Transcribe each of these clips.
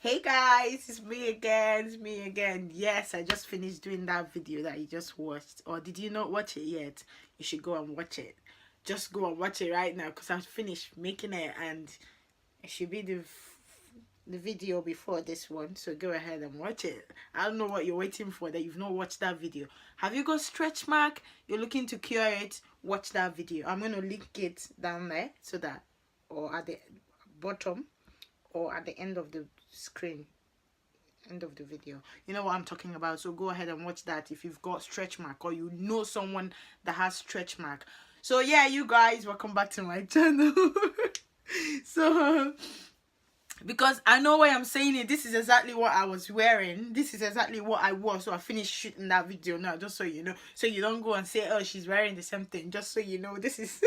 Hey guys, it's me again. It's me again. Yes, I just finished doing that video that you just watched. Or did you not watch it yet? You should go and watch it. Just go and watch it right now because I finished making it and it should be the video before this one. So go ahead and watch it. I don't know what you're waiting for that you've not watched that video. Have you got stretch mark? You're looking to cure it? Watch that video. I'm going to link it down there so that, or at the bottom, or at the end of the screen, end of the video. You know what I'm talking about, so go ahead and watch that if you've got stretch mark or you know someone that has stretch mark. So yeah, you guys, welcome back to my channel. So because I know why I'm saying it, this is exactly what I was wearing, this is exactly what I wore, so I finished shooting that video now, just so you know, so you don't go and say, oh, she's wearing the same thing. Just so you know, this is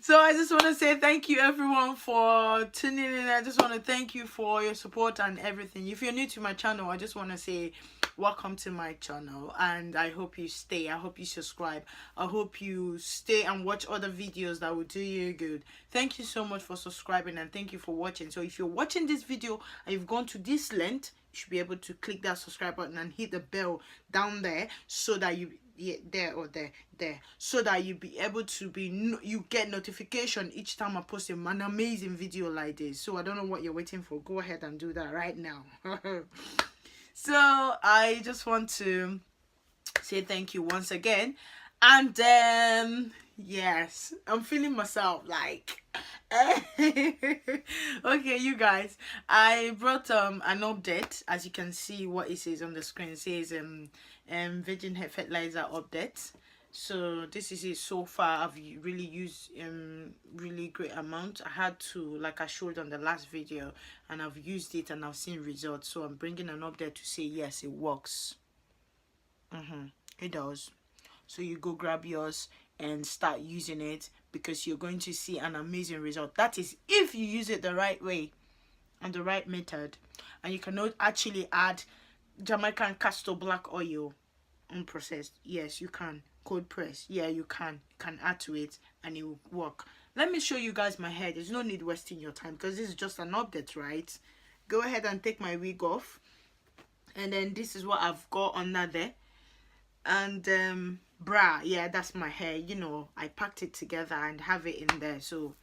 so I just want to say thank you everyone for tuning in. I just want to thank you for your support and everything. If you're new to my channel, I just want to say welcome to my channel, and I hope you stay. I hope you subscribe. I hope you stay and watch other videos that will do you good. Thank you so much for subscribing, and thank you for watching. So if you're watching this video and you've gone to this length, you should be able to click that subscribe button and hit the bell down there so that you there, so that you be able to you get notification each time I post an amazing video like this. So I don't know what you're waiting for. Go ahead and do that right now. So I just want to say thank you once again, and yes, I'm feeling myself like okay, you guys, I brought an update. As you can see, what it says on the screen, it says virgin hair fertilizer update. So this is it so far. I've really used really great amount. I had to, like I showed on the last video, and I've used it and I've seen results. So I'm bringing an update to say yes, it works. It does. So you go grab yours and start using it, because you're going to see an amazing result. That is if you use it the right way and the right method. And you cannot actually add Jamaican castor black oil unprocessed. Yes, you can. Cold press. Yeah, you can add to it and it will work. Let me show you guys my hair. There's no need wasting your time because this is just an update, right? Go ahead and take my wig off, and then this is what I've got under there. And bra, yeah, that's my hair. You know, I packed it together and have it in there, so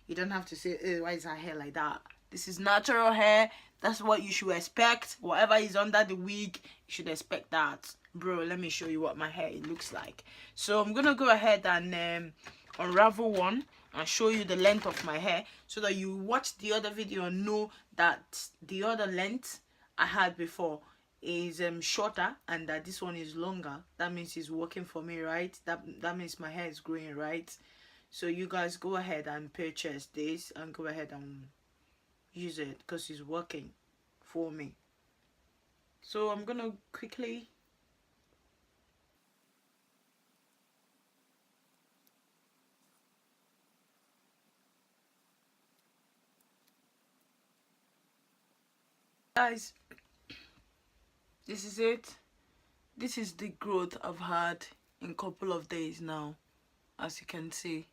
you don't have to say, oh, why is her hair like that? This is natural hair. That's what you should expect. Whatever is under the wig, you should expect that. Bro, let me show you what my hair looks like. So I'm gonna go ahead and unravel one and show you the length of my hair, so that you watch the other video and know that the other length I had before is shorter and that this one is longer. That means it's working for me, right? That means my hair is growing, right? So you guys go ahead and purchase this and go ahead and use it because it's working for me. So I'm gonna quickly guys, this is it. This is the growth I've had in a couple of days now, as you can see,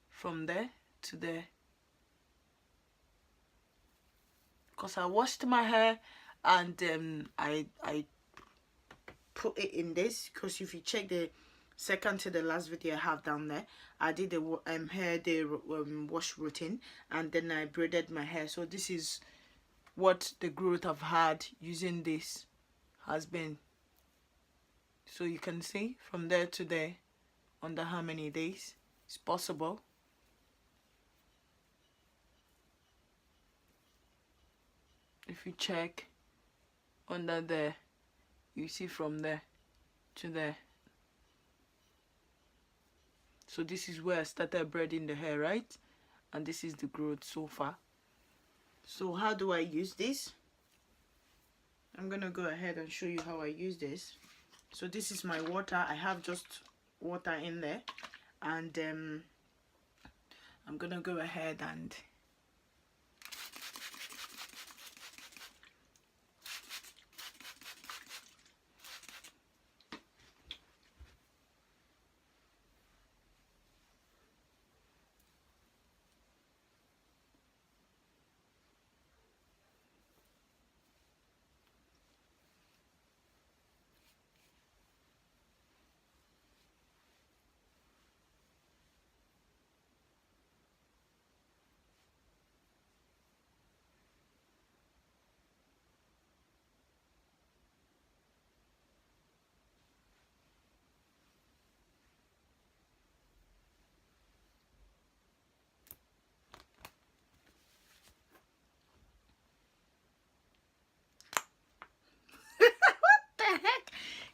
from there to there. Because I washed my hair and I put it in this, because if you check the second to the last video I have down there, I did the hair day wash routine, and then I braided my hair. So this is what the growth I've had using this has been. So you can see from there to there under how many days it's possible. If you check under there, you see from there to there. So this is where I started braiding the hair, right? And this is the growth so far. So how do I use this? I'm gonna go ahead and show you how I use this. So this is my water. I have just water in there, and I'm gonna go ahead and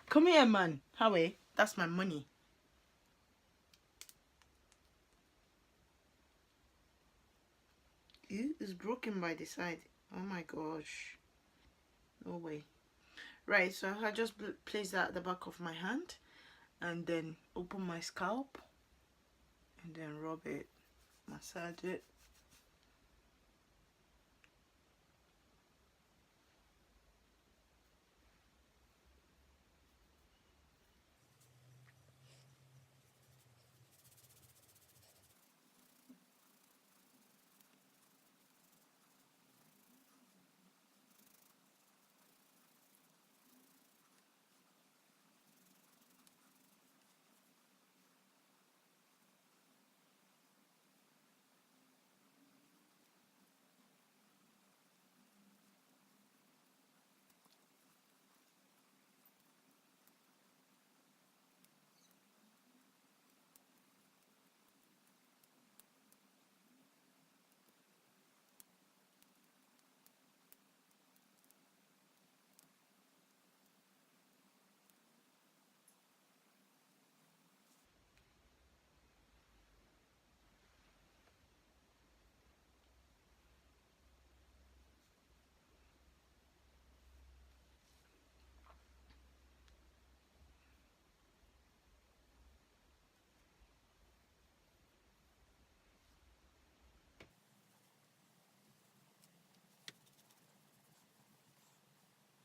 Come here, man. Howie, that's my money. It's broken by the side. Oh my gosh. No way. Right, so I just place that at the back of my hand and then open my scalp and then rub it, massage it.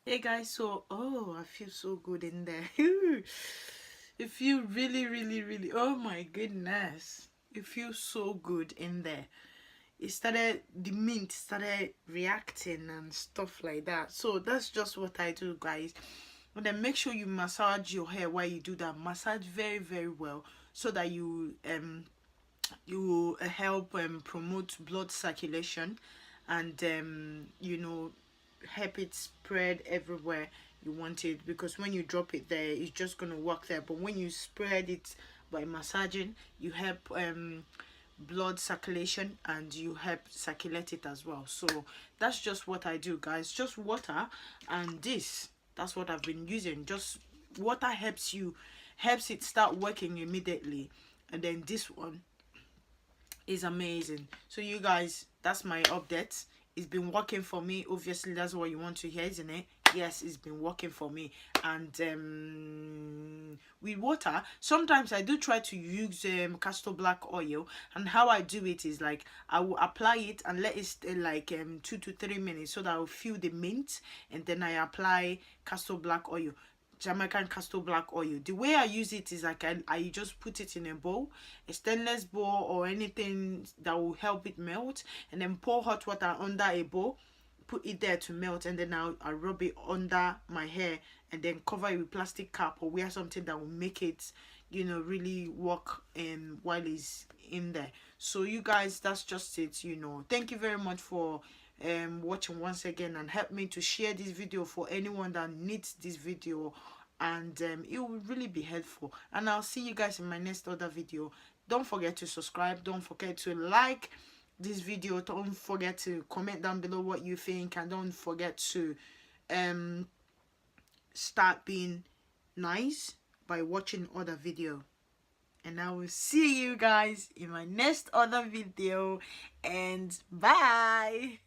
Hey guys, so I feel so good in there. It feels really, oh my goodness, it feels so good in there. The mint started reacting and stuff like that. So that's just what I do, guys. And then make sure you massage your hair while you do that. Massage very well so that you help promote blood circulation and you know, help it spread everywhere you want it, because when you drop it there it's just gonna work there, but when you spread it by massaging, you help blood circulation and you help circulate it as well. So that's just what I do, guys. Just water and this, that's what I've been using. Just water helps it start working immediately, and then this one is amazing. So you guys, that's my update. It's been working for me. Obviously that's what you want to hear, isn't it? Yes, it's been working for me. And with water, sometimes I do try to use castor black oil, and how I do it is like I will apply it and let it stay like 2 to 3 minutes so that I will feel the mint, and then I apply castor black oil, Jamaican castor black oil. The way I use it is like I just put it in a bowl, a stainless bowl or anything that will help it melt, and then pour hot water under a bowl, put it there to melt, and then I'll rub it under my hair and then cover it with plastic cap or wear something that will make it, you know, really work while it's in there. So you guys, that's just it, you know. Thank you very much for watching once again, and help me to share this video for anyone that needs this video, and it will really be helpful. And I'll see you guys in my next other video. Don't forget to subscribe, don't forget to like this video, don't forget to comment down below what you think, and don't forget to start being nice by watching other video. And I will see you guys in my next other video, and bye.